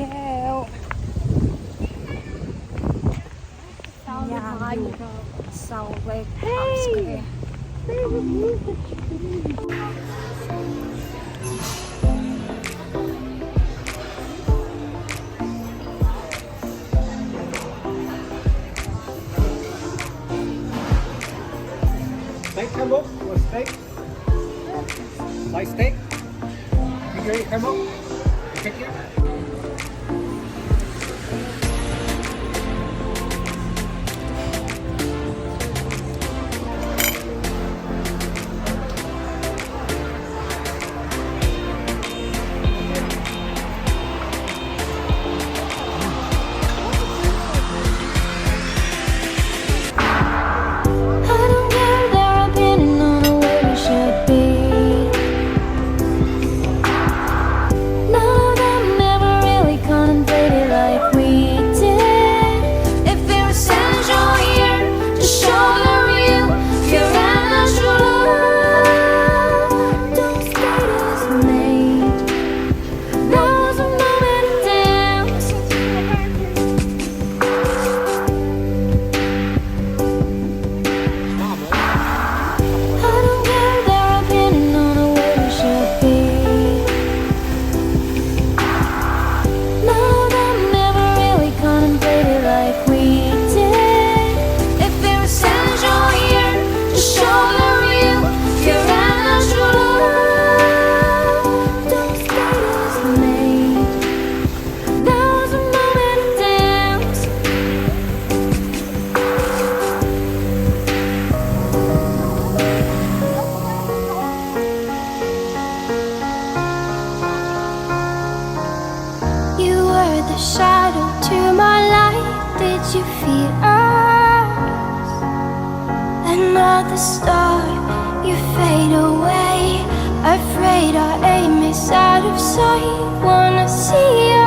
ก้วยามอยู่เซาเวกอัพสเกย์ Steak Campbell? You want steak? Slice steak? You ready, Campbell? Pick it. I don't care their opinion on the way we should be. None of them ever really contemplated like we did. If you're essential here to show the real, pure and natural love, don't stay as made. Now's the moment to dance. I don't care their opinion on the way we should be. None of them ever really contemplated like we did. If you're essential here to show the real, pure and natural love, don't stay as made. Now's the moment to dance. You were the shadow to my light. Did you feel us? Another star, you fade away. Afraid our aim is out of sight. Wanna see you